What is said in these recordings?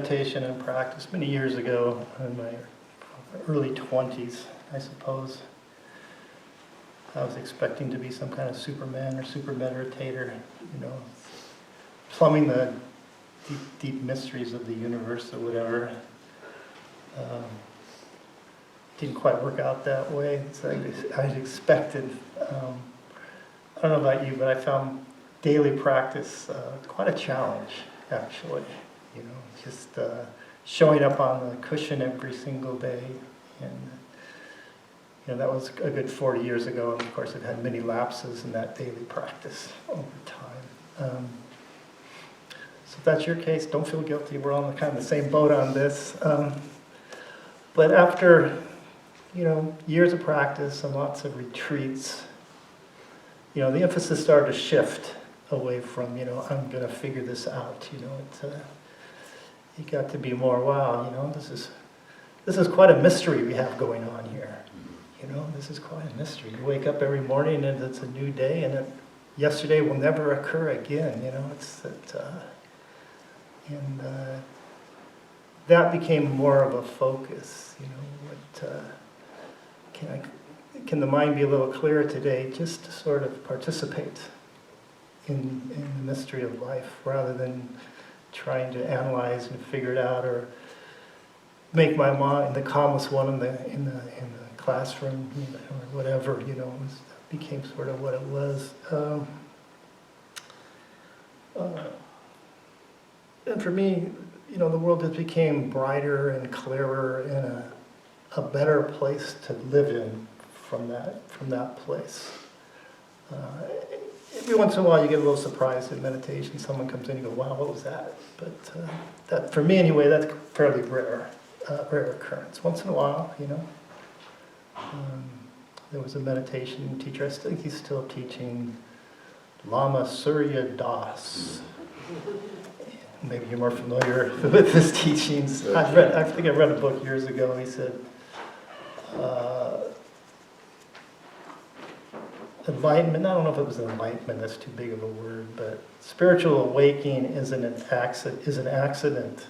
meditation and practice many years ago in my early 20s, I suppose. I was expecting to be some kind of Superman or super meditator, plumbing the deep mysteries of the universe or whatever. Didn't quite work out that way as I expected. I don't know about you, but I found daily practice quite a challenge, actually. Just showing up on the cushion every single day, and that was a good 40 years ago, and of course it had many lapses in that daily practice over time. So if that's your case, don't feel guilty. We're all in kind of the same boat on this. But after, years of practice and lots of retreats, the emphasis started to shift away from, I'm going to figure this out. It got to be more, wow, this is quite a mystery we have going on here. This is quite a mystery. You wake up every morning and it's a new day, and yesterday will never occur again. That became more of a focus. Can the mind be a little clearer today, just to sort of participate in the mystery of life, rather than trying to analyze and figure it out, or make my mind the calmest one in the classroom, or whatever. It became sort of what it was. And for me, the world just became brighter and clearer, and a better place to live in from that place. Every once in a while you get a little surprised in meditation. Someone comes in and you go, wow, what was that? But that, for me anyway, that's fairly rare occurrence. Once in a while, there was a meditation teacher, I think he's still teaching, Lama Surya Das. Maybe you're more familiar with his teachings. I think I read a book years ago. He said, enlightenment, I don't know if it was enlightenment, that's too big of a word, but spiritual awakening is an accident,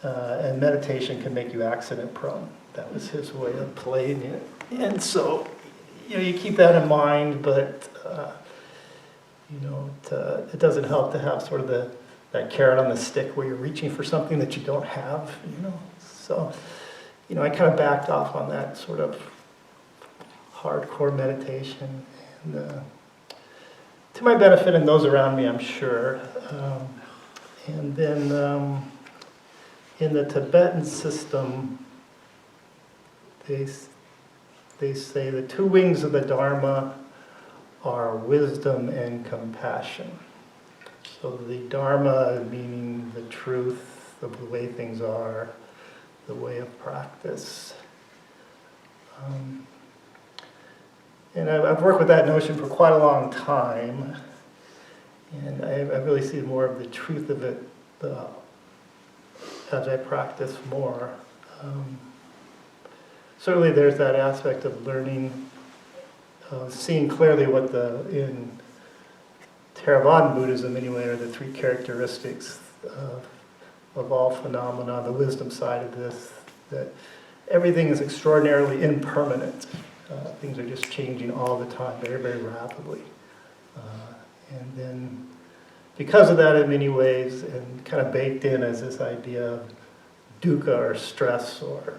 and meditation can make you accident prone. That was his way of playing it. And so, you keep that in mind, but it doesn't help to have sort of that carrot on the stick where you're reaching for something that you don't have, So, I kind of backed off on that sort of hardcore meditation, and to my benefit and those around me, I'm sure. And then in the Tibetan system, they say the two wings of the Dharma are wisdom and compassion. So the Dharma meaning the truth of the way things are, the way of practice. And I've worked with that notion for quite a long time, and I really see more of the truth of it as I practice more. Certainly there's that aspect of learning, seeing clearly what in Theravadan Buddhism anyway are the three characteristics of all phenomena, the wisdom side of this, that everything is extraordinarily impermanent. Things are just changing all the time, very, very rapidly. And then because of that in many ways, and kind of baked in as this idea of dukkha or stress, or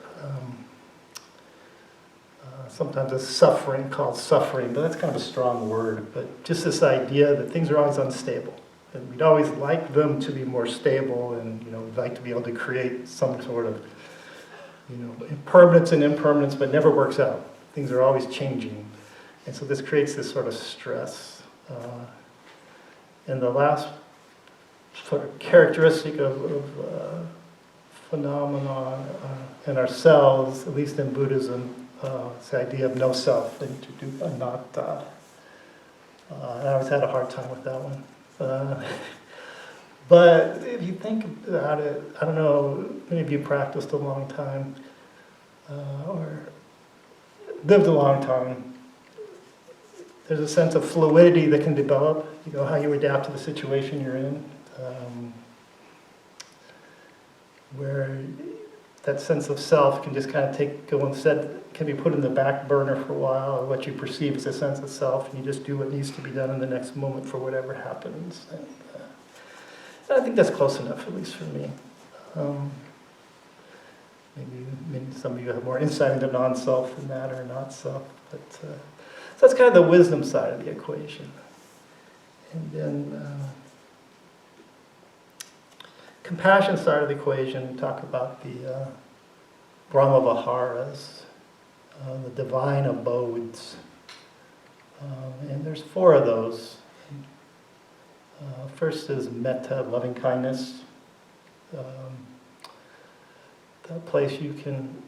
sometimes a suffering called suffering, but that's kind of a strong word, but just this idea that things are always unstable. And we'd always like them to be more stable, and we'd like to be able to create some sort of impermanence and impermanence, but it never works out. Things are always changing. And so this creates this sort of stress. And the last sort of characteristic of phenomena in ourselves, at least in Buddhism, it's the idea of no self, and anatta. I always had a hard time with that one. But if you think about it, I don't know, many of you practiced a long time, or lived a long time. There's a sense of fluidity that can develop, how you adapt to the situation you're in. where that sense of self can just kind of can be put in the back burner for a while, what you perceive as a sense of self, and you just do what needs to be done in the next moment for whatever happens. And I think that's close enough, at least for me. Maybe some of you have more insight into non-self than that, or not self. But so that's kind of the wisdom side of the equation. And then compassion side of the equation, talk about the Brahma Viharas, the divine abodes. And there's 4 of those. First is metta, loving kindness. That place you can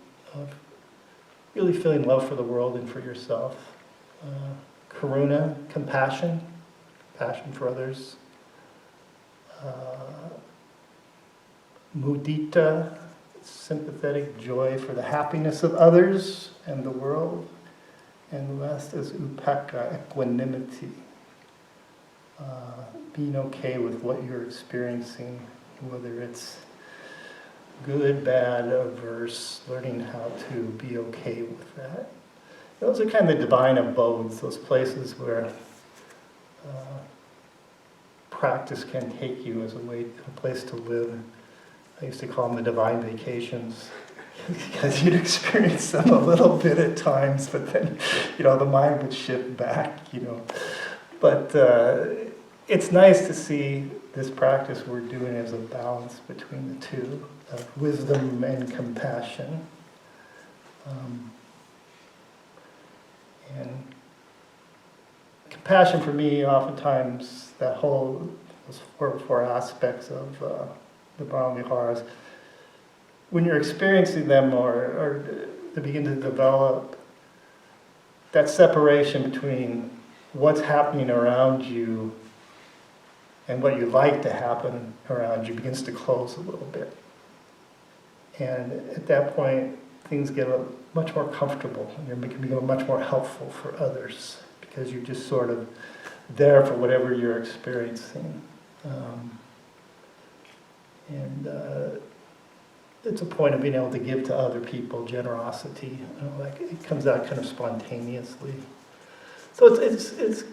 really feeling love for the world and for yourself. Karuna, compassion for others. Mudita, sympathetic joy for the happiness of others and the world. And the last is upeka, equanimity. Being okay with what you're experiencing, whether it's good, bad, averse, learning how to be okay with that. Those are kind of the divine abodes, those places where practice can take you as a place to live. I used to call them the divine vacations, because you'd experience them a little bit at times, but then, the mind would shift back, But it's nice to see this practice we're doing as a balance between the two, of wisdom and compassion. And compassion for me, oftentimes, those four aspects of the Brahma Viharas, when you're experiencing them or they begin to develop, that separation between what's happening around you and what you'd like to happen around you begins to close a little bit. And at that point, things get much more comfortable, and you can become much more helpful for others, because you're just sort of there for whatever you're experiencing. It's a point of being able to give to other people, generosity. It comes out kind of spontaneously. So it's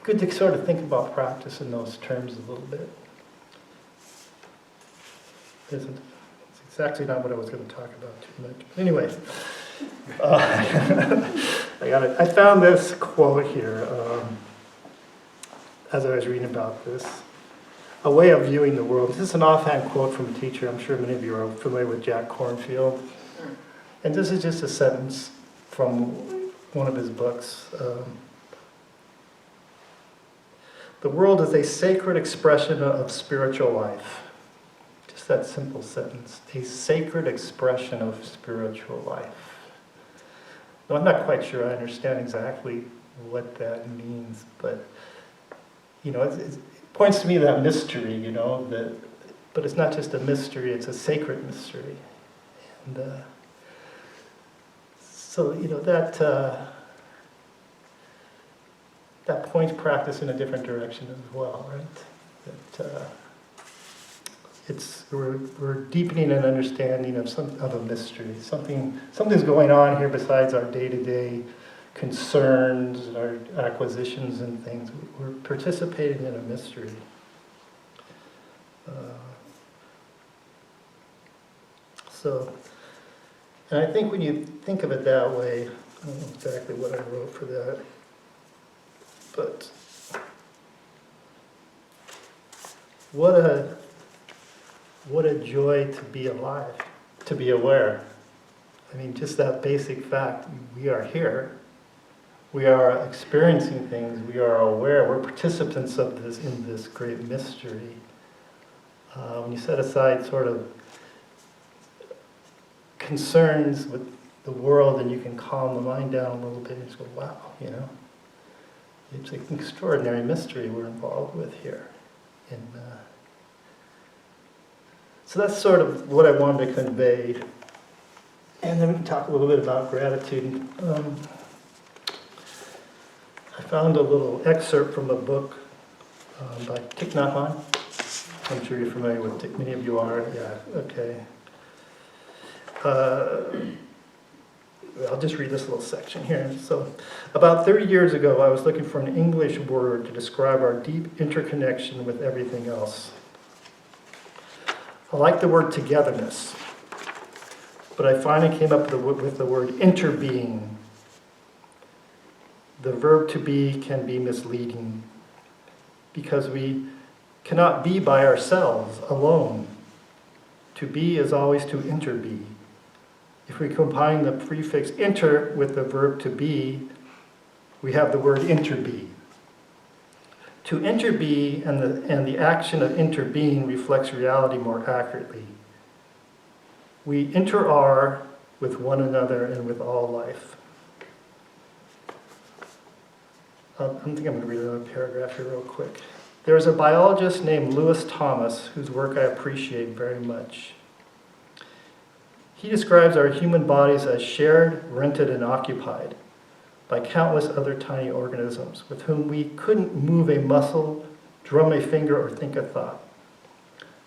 good to sort of think about practice in those terms a little bit. It's exactly not what I was going to talk about too much. Anyway, I found this quote here as I was reading about this. A way of viewing the world. This is an offhand quote from a teacher. I'm sure many of you are familiar with Jack Kornfield. And this is just a sentence from one of his books. The world is a sacred expression of spiritual life. Just that simple sentence. A sacred expression of spiritual life. Now, I'm not quite sure I understand exactly what that means, but it points to me that mystery, but it's not just a mystery, it's a sacred mystery. And so, that points practice in a different direction as well, right? We're deepening an understanding of a mystery. Something's going on here besides our day-to-day concerns and our acquisitions and things. We're participating in a mystery. And I think when you think of it that way, I don't know exactly what I wrote for that, but what a joy to be alive, to be aware. I mean, just that basic fact, we are here. We are experiencing things, we are aware, we're participants of this in this great mystery. When you set aside sort of concerns with the world and you can calm the mind down a little bit and just go, wow, it's an extraordinary mystery we're involved with here. And so that's sort of what I wanted to convey. And then we can talk a little bit about gratitude. I found a little excerpt from a book by Thich Nhat Hanh. I'm sure you're familiar with Thich, many of you are, yeah, okay. I'll just read this little section here. So, about 30 years ago, I was looking for an English word to describe our deep interconnection with everything else. I like the word togetherness, but I finally came up with the word interbeing. The verb to be can be misleading because we cannot be by ourselves alone. To be is always to interbe. If we combine the prefix inter with the verb to be, we have the word interbe. To interbe and the action of interbeing reflects reality more accurately. We inter-are with one another and with all life. I think I'm going to read another paragraph here real quick. There is a biologist named Lewis Thomas whose work I appreciate very much. He describes our human bodies as shared, rented, and occupied by countless other tiny organisms with whom we couldn't move a muscle, drum a finger, or think a thought.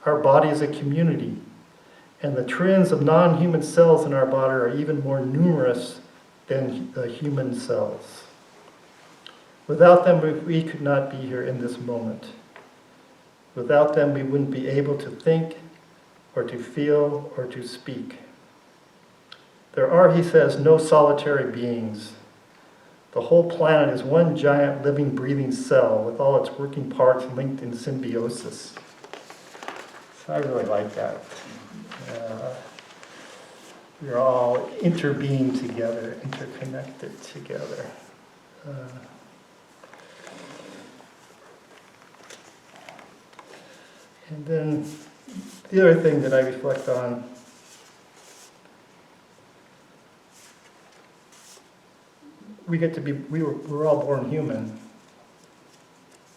Our body is a community, and the trillions of non-human cells in our body are even more numerous than the human cells. Without them, we could not be here in this moment. Without them, we wouldn't be able to think, or to feel, or to speak. There are, he says, no solitary beings. The whole planet is one giant living, breathing cell with all its working parts linked in symbiosis. So I really like that. We're all interbeing together, interconnected together. And then the other thing that I reflect on, we're all born human.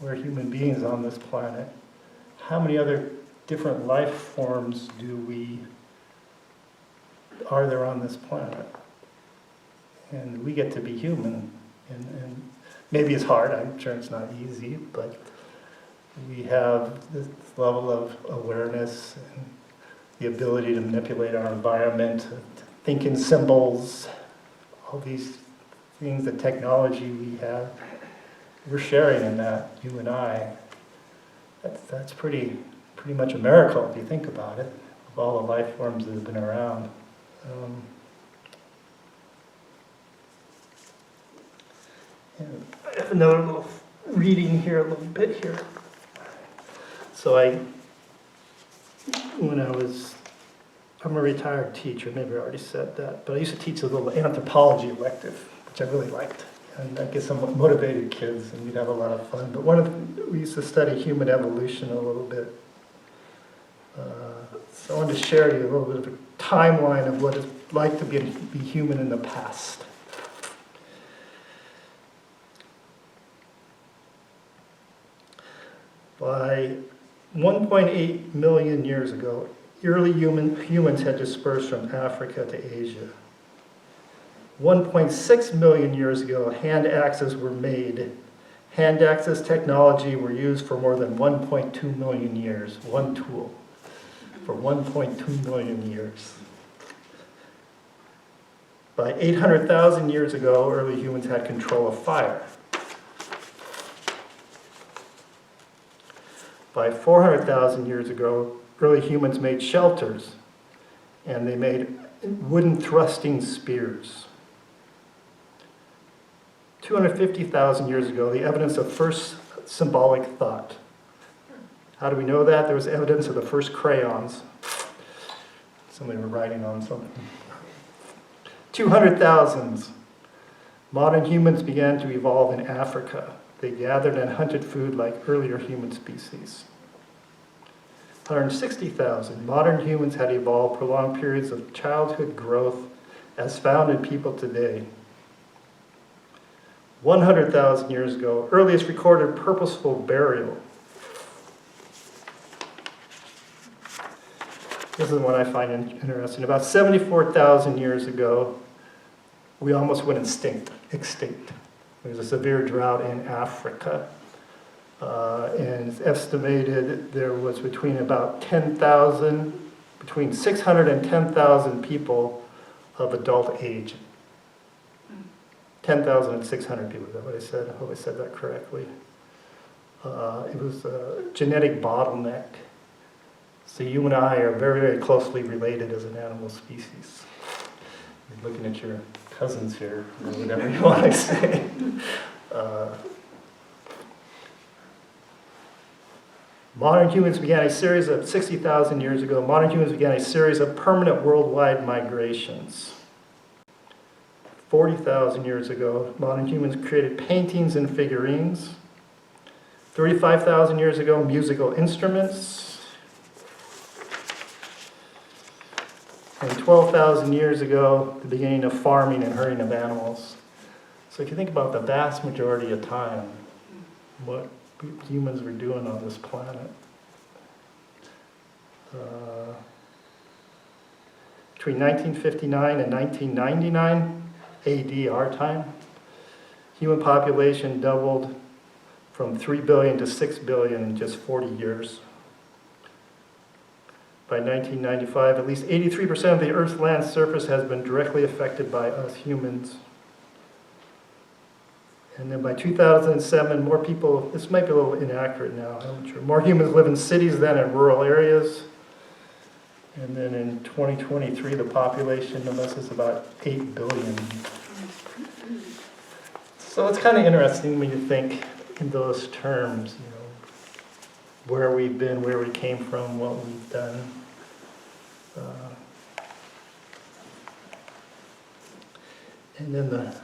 We're human beings on this planet. How many other different life forms are there on this planet? And we get to be human. And maybe it's hard, I'm sure it's not easy, but we have this level of awareness and the ability to manipulate our environment, to think in symbols, all these things, the technology we have. We're sharing in that, you and I. That's pretty much a miracle if you think about it, of all the life forms that have been around. And I have another little reading here, a little bit here. So I'm a retired teacher, maybe I already said that, but I used to teach a little anthropology elective, which I really liked. And I get some motivated kids, and we'd have a lot of fun. But we used to study human evolution a little bit. So I wanted to share with you a little bit of a timeline of what it's like to be human in the past. By 1.8 million years ago, early humans had dispersed from Africa to Asia. 1.6 million years ago, hand axes were made. Hand axes technology were used for more than 1.2 million years. One tool for 1.2 million years. By 800,000 years ago, early humans had control of fire. By 400,000 years ago, early humans made shelters, and they made wooden thrusting spears. 250,000 years ago, the evidence of first symbolic thought. How do we know that? There was evidence of the first crayons. Somebody were writing on something. 200,000. Modern humans began to evolve in Africa. They gathered and hunted food like earlier human species. 160,000. Modern humans had evolved prolonged periods of childhood growth as found in people today. 100,000 years ago, earliest recorded purposeful burial. This is one I find interesting. About 74,000 years ago, we almost went extinct. There was a severe drought in Africa. And it's estimated there was between about 10,000 between 600 and 10,000 people of adult age. 10,000 and 600 people, is that what I said? I hope I said that correctly. It was a genetic bottleneck. So you and I are very, very closely related as an animal species. You're looking at your cousins here, or whatever you want to say. Modern humans began a series of 60,000 years ago. Modern humans began a series of permanent worldwide migrations. 40,000 years ago, modern humans created paintings and figurines. 35,000 years ago, musical instruments. And 12,000 years ago, the beginning of farming and herding of animals. So if you think about the vast majority of time, what humans were doing on this planet. Between 1959 and 1999 AD, our time, human population doubled from 3 billion to 6 billion in just 40 years. By 1995, at least 83% of the Earth's land surface has been directly affected by us humans. And then by 2007, more people, this might be a little inaccurate now, I'm not sure, more humans live in cities than in rural areas. And then in 2023, the population of us is about 8 billion. So it's kind of interesting when you think in those terms, you know, where we've been, where we came from, what we've done. And then the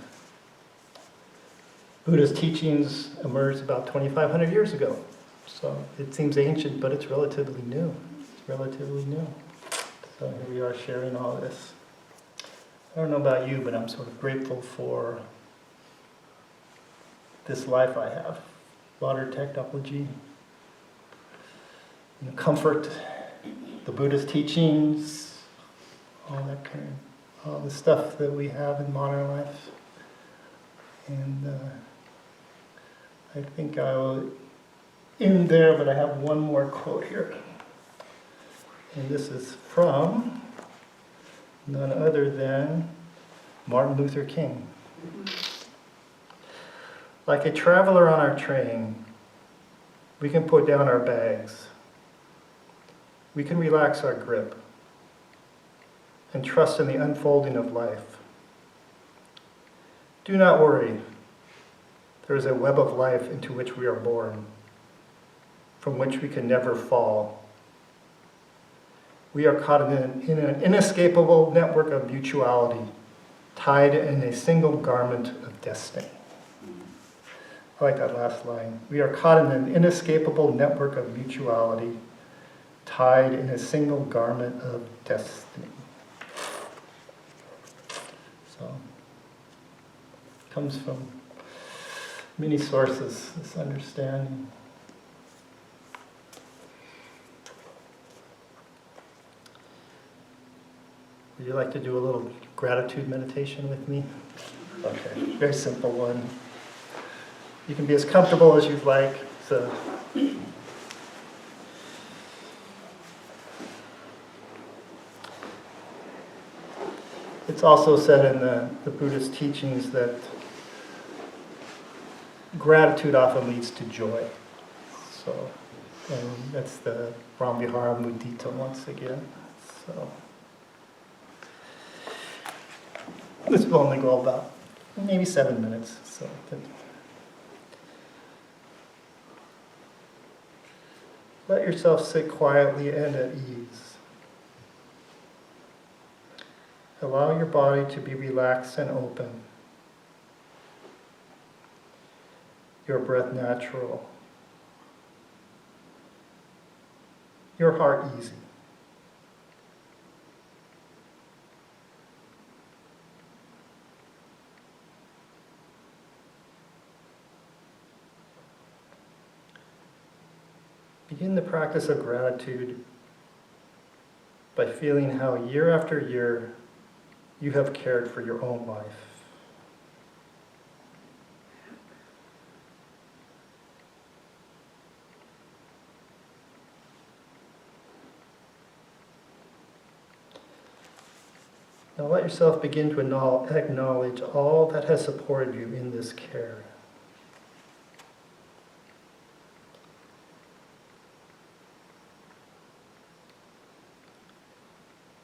Buddha's teachings emerged about 2,500 years ago. So it seems ancient, but it's relatively new. It's relatively new. So here we are sharing all this. I don't know about you, but I'm sort of grateful for this life I have. Modern technology, you know, comfort, the Buddha's teachings, all that kind of, all the stuff that we have in modern life. And I think I'll end there, but I have one more quote here. And this is from none other than Martin Luther King. Like a traveler on our train, we can put down our bags. We can relax our grip and trust in the unfolding of life. Do not worry. There is a web of life into which we are born, from which we can never fall. We are caught in an inescapable network of mutuality, tied in a single garment of destiny. I like that last line. We are caught in an inescapable network of mutuality, tied in a single garment of destiny. So, it comes from many sources, this understanding. Would you like to do a little gratitude meditation with me? Okay, very simple one. You can be as comfortable as you'd like. So, it's also said in the Buddhist teachings that gratitude often leads to joy. So, and that's the Brahmavihara Mudita once again. So, this will only go about maybe 7 minutes. So, let yourself sit quietly and at ease. Allow your body to be relaxed and open. Your breath natural. Your heart easy. Begin the practice of gratitude by feeling how year after year you have cared for your own life. Now let yourself begin to acknowledge all that has supported you in this care.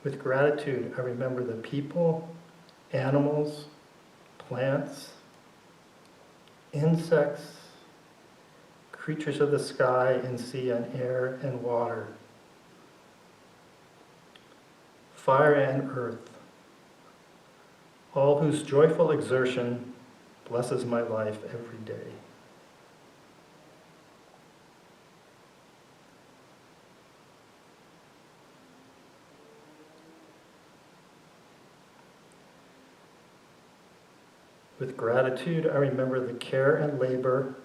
With gratitude, I remember the people, animals, plants, insects, creatures of the sky and sea and air and water, fire and earth, all whose joyful exertion blesses my life every day. With gratitude, I remember the care and labor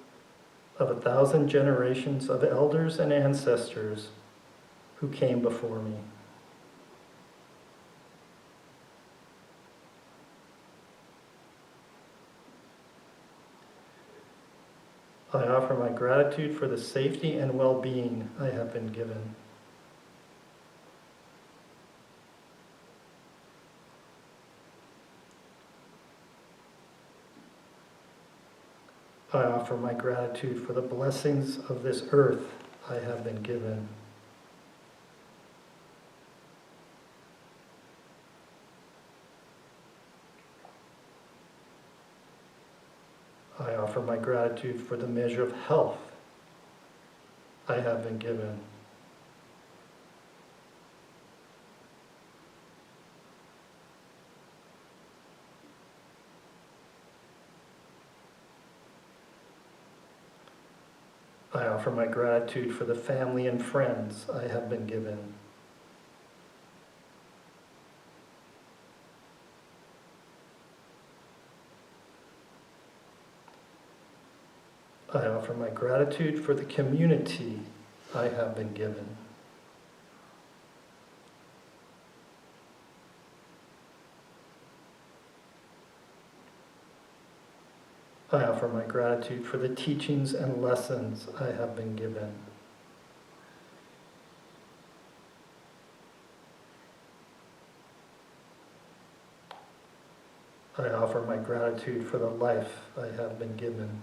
of 1,000 generations of elders and ancestors who came before me. I offer my gratitude for the safety and well-being I have been given. I offer my gratitude for the blessings of this earth I have been given. I offer my gratitude for the measure of health I have been given. I offer my gratitude for the family and friends I have been given. I offer my gratitude for the community I have been given. I offer my gratitude for the teachings and lessons I have been given. I offer my gratitude for the life I have been given.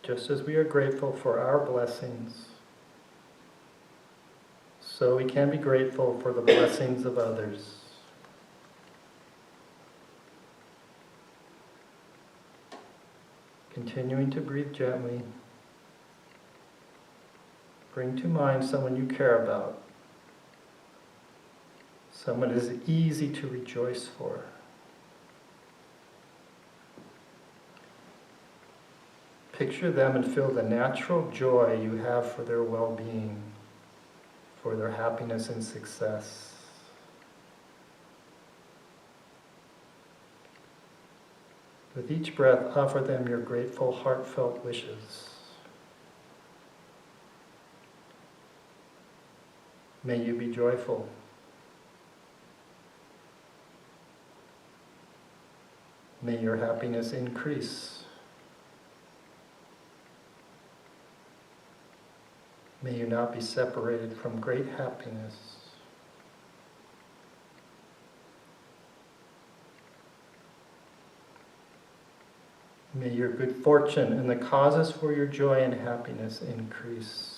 Just as we are grateful for our blessings, so we can be grateful for the blessings of others. Continuing to breathe gently, bring to mind someone you care about, someone it is easy to rejoice for. Picture them and feel the natural joy you have for their well-being, for their happiness and success. With each breath, offer them your grateful, heartfelt wishes. May you be joyful. May your happiness increase. May you not be separated from great happiness. May your good fortune and the causes for your joy and happiness increase.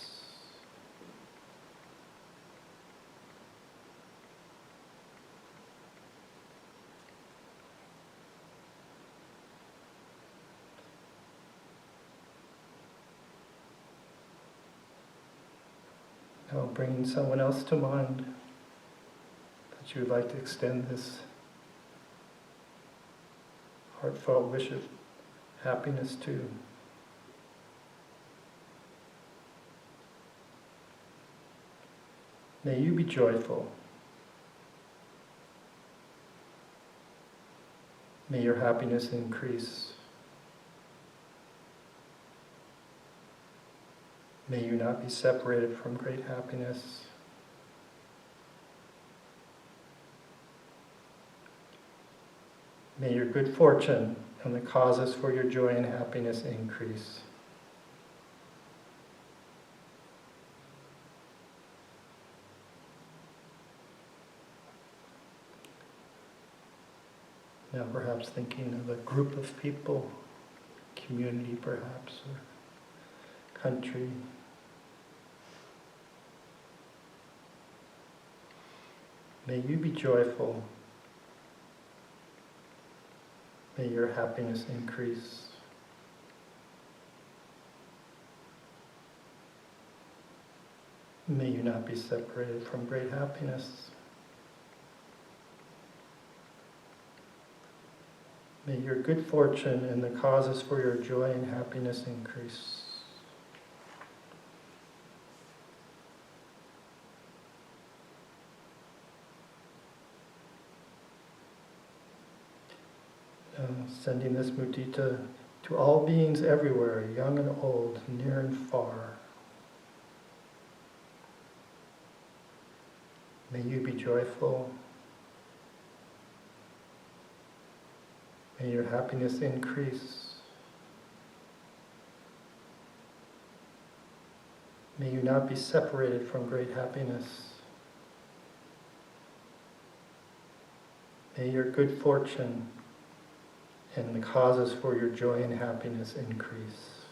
Now bringing someone else to mind that you would like to extend this heartfelt wish of happiness to. May you be joyful. May your happiness increase. May you not be separated from great happiness. May your good fortune and the causes for your joy and happiness increase. now perhaps thinking of a group of people, community perhaps, or country. May you be joyful. May your happiness increase. May you not be separated from great happiness. May your good fortune and the causes for your joy and happiness increase. Sending this mudita to all beings everywhere, young and old, near and far. May you be joyful. May your happiness increase. May you not be separated from great happiness. May your good fortune and the causes for your joy and happiness increase.